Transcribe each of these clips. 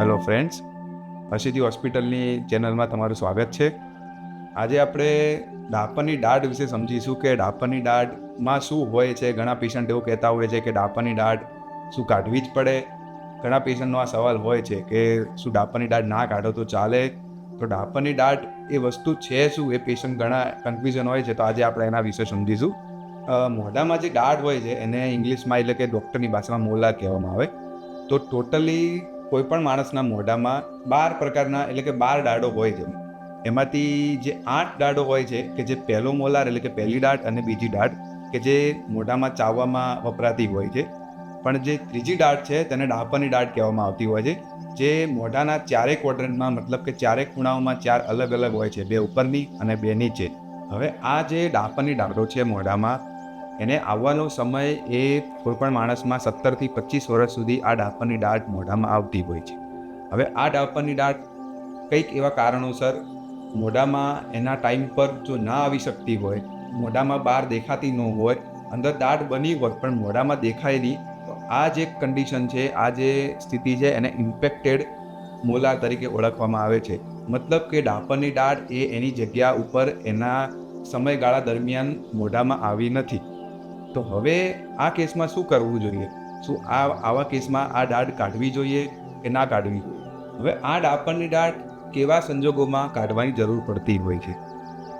Hello friends, Harsiddhi હોસ્પિટલની ચેનલમાં તમારું સ્વાગત છે. આજે આપણે ડાપણની દાઢ વિશે સમજીશું કે ડાપણની દાઢમાં શું હોય છે. ઘણા પેશન્ટ એવું કહેતા હોય છે કે ડાપણની દાઢ શું કાઢવી જ પડે. ઘણા પેશન્ટનો આ સવાલ હોય છે કે શું ડાપણની દાઢ ના કાઢો તો ચાલે. તો ડાપણની દાઢ એ વસ્તુ છે શું, એ પેશન્ટ ઘણા કન્ફ્યુઝન હોય છે. તો આજે આપણે એના વિશે સમજીશું. મોઢામાં જે દાઢ હોય છે એને ઇંગ્લિશમાં એટલે કે ડૉક્ટરની ભાષામાં મોલાર કહેવામાં આવે. તો ટોટલી કોઈ પણ માણસના મોઢામાં 12 પ્રકારના એટલે કે 12 દાઢો હોય છે. એમાંથી જે 8 દાઢો હોય છે કે જે પહેલો મોલાર એટલે કે પહેલી દાઢ અને બીજી દાઢ કે જે મોઢામાં ચાવવામાં વપરાતી હોય છે. પણ જે ત્રીજી દાઢ છે તેને ડાપણની દાઢ કહેવામાં આવતી હોય છે, જે મોઢાના ચારેય ક્વોડ્રન્ટમાં મતલબ કે ચારેય ખૂણાઓમાં 4 અલગ અલગ હોય છે, 2 ઉપરની અને 2 નીચે. હવે આ જે ડાપણની દાઢો છે મોઢામાં, એને આવવાનો સમય એ કોઈપણ માણસમાં 17 થી 25 વર્ષ સુધી આ ડાપણની દાઢ મોઢામાં આવતી હોય છે. હવે આ ડાપણની દાઢ કંઈક એવા કારણોસર મોઢામાં એના ટાઈમ પર જો ના આવી શકતી હોય, મોઢામાં બહાર દેખાતી ન હોય, અંદર દાઢ બની હોય પણ મોઢામાં દેખાય નહીં, તો આ જે કન્ડિશન છે, આ જે સ્થિતિ છે એને ઇમ્પેક્ટેડ મોલાર તરીકે ઓળખવામાં આવે છે. મતલબ કે ડાપણની દાઢ એ એની જગ્યા ઉપર એના સમયગાળા દરમિયાન મોઢામાં આવી નથી. તો હવે આ કેસમાં શું કરવું જોઈએ? શું આવા કેસમાં આ દાઢ કાઢવી જોઈએ કે ના કાઢવી? હવે આ ડાપણની દાઢ કેવા સંજોગોમાં કાઢવાની જરૂર પડતી હોય છે?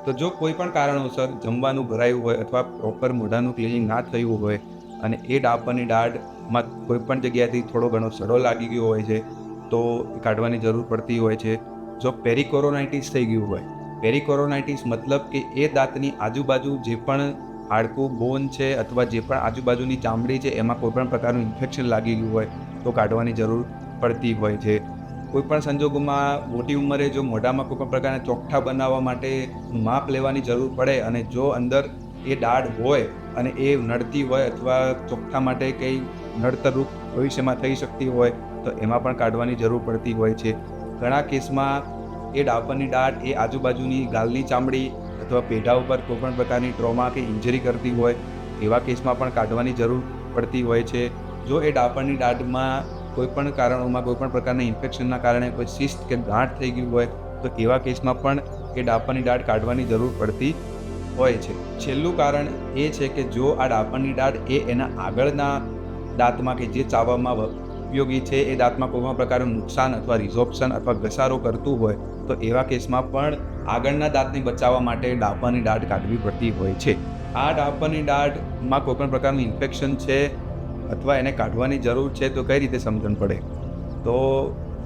તો જો કોઈ પણ કારણોસર જમવાનું ભરાયું હોય અથવા પ્રોપર મોઢાનું ક્લિનિંગ ના થયું હોય અને એ ડાપણની દાઢમાં કોઈ પણ જગ્યાએથી થોડો ઘણો સડો લાગી ગયો હોય છે તો કાઢવાની જરૂર પડતી હોય છે. જો પેરિકોરોનાઇટિસ થઈ ગયું હોય, પેરિકોરોનાઇટિસ મતલબ કે એ દાંતની આજુબાજુ જે પણ હાડકું, બોન છે અથવા જે પણ આજુબાજુની ચામડી છે એમાં કોઈ પણ પ્રકારનું ઇન્ફેક્શન લાગી ગયું હોય તો કાઢવાની જરૂર પડતી હોય છે. કોઈપણ સંજોગોમાં મોટી ઉંમરે જો મોઢામાં કોઈ પણ પ્રકારના ચોકઠા બનાવવા માટે માપ લેવાની જરૂર પડે અને જો અંદર એ દાઢ હોય અને એ નડતી હોય અથવા ચોકઠા માટે કંઈ નડતરરૂપ ભવિષ્યમાં થઈ શકતી હોય તો એમાં પણ કાઢવાની જરૂર પડતી હોય છે. ઘણા કેસમાં એ ડાપણની દાઢ એ આજુબાજુની ગાલની ચામડી અથવા પેઢા ઉપર કોઈપણ પ્રકારની ટ્રોમા કે ઇન્જરી કરતી હોય એવા કેસમાં પણ કાઢવાની જરૂર પડતી હોય છે. જો એ ડાપણની દાઢમાં કોઈપણ કારણોમાં કોઈપણ પ્રકારના ઇન્ફેક્શનના કારણે કોઈ સિસ્ટ કે ગાંઠ થઈ ગયું હોય તો એવા કેસમાં પણ એ ડાપણની દાઢ કાઢવાની જરૂર પડતી હોય છે. છેલ્લું કારણ એ છે કે જો આ ડાપણની દાઢ એ એના આગળના દાંતમાં કે જે ચાવવામાં ઉપયોગી છે એ દાંતમાં કોઈપણ પ્રકારનું નુકસાન અથવા રિઝોપ્શન અથવા ઘસારો કરતું હોય તો એવા કેસમાં પણ આગળના દાંતને બચાવવા માટે ડાપણની દાઢ કાઢવી પડતી હોય છે. આ ડાપણની દાઢમાં કોઈપણ પ્રકારનું ઇન્ફેક્શન છે અથવા એને કાઢવાની જરૂર છે તો કઈ રીતે સમજણ પડે? તો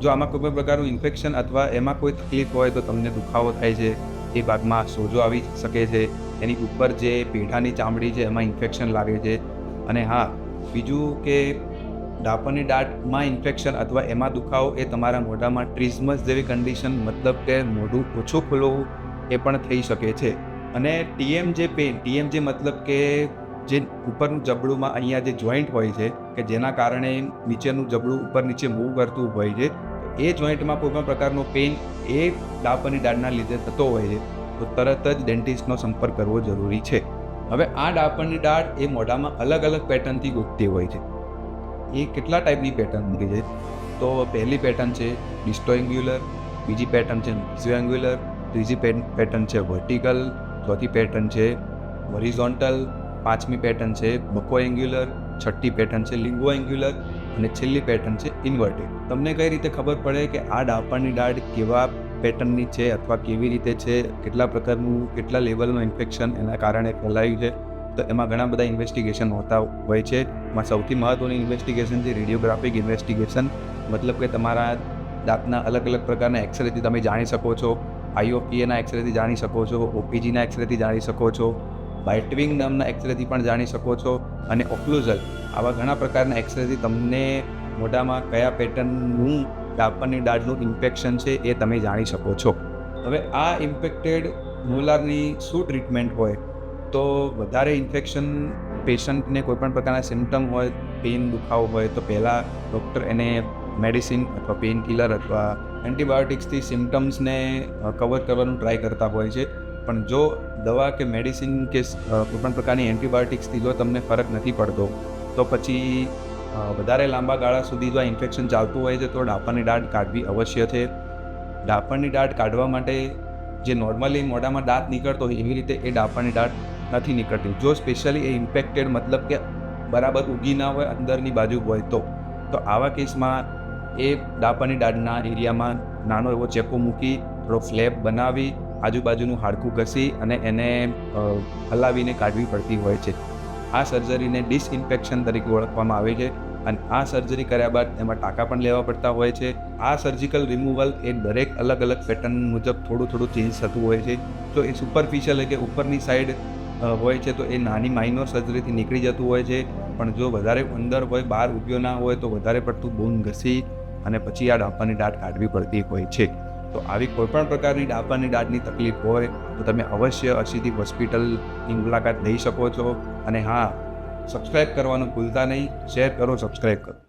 જો આમાં કોઈપણ પ્રકારનું ઇન્ફેક્શન અથવા એમાં કોઈ તકલીફ હોય તો તમને દુખાવો થાય છે, એ ભાગમાં સોજો આવી શકે છે, એની ઉપર જે પેઢાની ચામડી છે એમાં ઇન્ફેક્શન લાગે છે. અને હા, બીજું કે ડાપણની દાઢમાં ઇન્ફેક્શન અથવા એમાં દુખાવો એ તમારા મોઢામાં ટ્રિઝમસ જેવી કન્ડિશન મતલબ કે મોઢું ઓછું ખુલવું એ પણ થઈ શકે છે. અને ટીએમજે પેઇન, ટીએમજે મતલબ કે જે ઉપરનું જબડુંમાં અહીંયા જે જોઈન્ટ હોય છે કે જેના કારણે નીચેનું જબડું ઉપર નીચે મૂવ કરતું હોય છે, એ જોઈન્ટમાં કોઈ પણ પ્રકારનો પેઇન એ ડાપણની દાઢના લીધે થતો હોય છે તો તરત જ ડેન્ટિસ્ટનો સંપર્ક કરવો જરૂરી છે. હવે આ ડાપણની દાઢ એ મોઢામાં અલગ અલગ પેટર્નથી ઉગતી હોય છે. એ કેટલા ટાઈપની પેટર્ન મૂકી છે? તો પહેલી પેટર્ન છે ડિસ્ટોએન્ગ્યુલર, બીજી પેટર્ન છે મિઝોએન્ગ્યુલર, ત્રીજી પેટર્ન છે વર્ટિકલ, ચોથી પેટર્ન છે હોરિઝોન્ટલ, પાંચમી પેટર્ન છે બકોએન્ગ્યુલર, છઠ્ઠી પેટર્ન છે લિંગોએન્ગ્યુલર અને છેલ્લી પેટર્ન છે ઇન્વર્ટેડ. તમને કઈ રીતે ખબર પડે કે આ ડાપણની દાઢ કેવા પેટર્નની છે અથવા કેવી રીતે છે, કેટલા પ્રકારનું, કેટલા લેવલનું ઇન્ફેક્શન એના કારણે ફેલાયું છે? તો એમાં ઘણા બધા ઇન્વેસ્ટિગેશન હોતા હોય છે. એમાં સૌથી મહત્ત્વની ઇન્વેસ્ટિગેશન છે રેડિયોગ્રાફિક ઇન્વેસ્ટિગેશન. મતલબ કે તમારા દાંતના અલગ અલગ પ્રકારના એક્સરેથી તમે જાણી શકો છો. આઈઓપીએના એક્સરેથી જાણી શકો છો, ઓપીજીના એક્સરેથી જાણી શકો છો, બાઇટવિંગ નામના એક્સરેથી પણ જાણી શકો છો અને ઓક્લુઝલ, આવા ઘણા પ્રકારના એક્સરેથી તમને મોઢામાં કયા પેટર્નનું ડાપણની દાઢનું ઇન્ફેક્શન છે એ તમે જાણી શકો છો. હવે આ ઇમ્પેક્ટેડ મોલારની શું ટ્રીટમેન્ટ હોય? તો વધારે ઇન્ફેક્શન પેશન્ટને કોઈપણ પ્રકારના સિમ્ટમ હોય, પેઇન, દુખાવો હોય તો પહેલાં ડૉક્ટર એને મેડિસિન અથવા પેઇન કિલર અથવા એન્ટીબાયોટિક્સથી સિમ્ટમ્સને કવર કરવાનું ટ્રાય કરતા હોય છે. પણ જો દવા કે મેડિસિન કે કોઈપણ પ્રકારની એન્ટીબાયોટિક્સથી જો તમને ફરક નથી પડતો તો પછી વધારે લાંબા ગાળા સુધી જો આ ઇન્ફેક્શન ચાલતું હોય છે તો ડાપણની દાઢ કાઢવી અવશ્ય છે. ડાપણની દાઢ કાઢવા માટે જે નોર્મલી મોઢામાં દાંત નીકળતો હોય એવી રીતે એ ડાપણની દાઢ નથી નીકળતી. જો સ્પેશિયલી એ ઇમ્પેક્ટેડ મતલબ કે બરાબર ઉગી ના હોય અંદરની બાજુ હોય તો આવા કેસમાં એ ડાપણની દાઢના એરિયામાં નાનો એવો ચેપો મૂકી થોડો ફ્લેપ બનાવી આજુબાજુનું હાડકું ઘસી અને એને હલાવીને કાઢવી પડતી હોય છે. આ સર્જરીને ડિસઇન્ફેક્શન તરીકે ઓળખવામાં આવે છે અને આ સર્જરી કર્યા બાદ એમાં ટાંકા પણ લેવા પડતા હોય છે. આ સર્જિકલ રિમૂવલ એ દરેક અલગ અલગ પેટર્ન મુજબ થોડું ચેન્જ થતું હોય છે. તો એ સુપરફિશિયલ કે ઉપરની સાઈડ હોય છે તો એ નાની માઇનોર સર્જરીથી નીકળી જતું હોય છે. પણ જો વધારે અંદર હોય, બહાર ઉગ્યો ના હોય તો વધારે પડતું બોન ઘસી અને પછી આ ડાપણની દાઢ કાઢવી પડતી હોય છે. તો આવી કોઈપણ પ્રકારની ડાપણની દાઢની તકલીફ હોય તો તમે અવશ્ય અસીદી હોસ્પિટલની મુલાકાત લઈ શકો છો. અને હા, સબસ્ક્રાઈબ કરવાનું ભૂલતા નહીં. શેર કરો, સબસ્ક્રાઈબ કરો.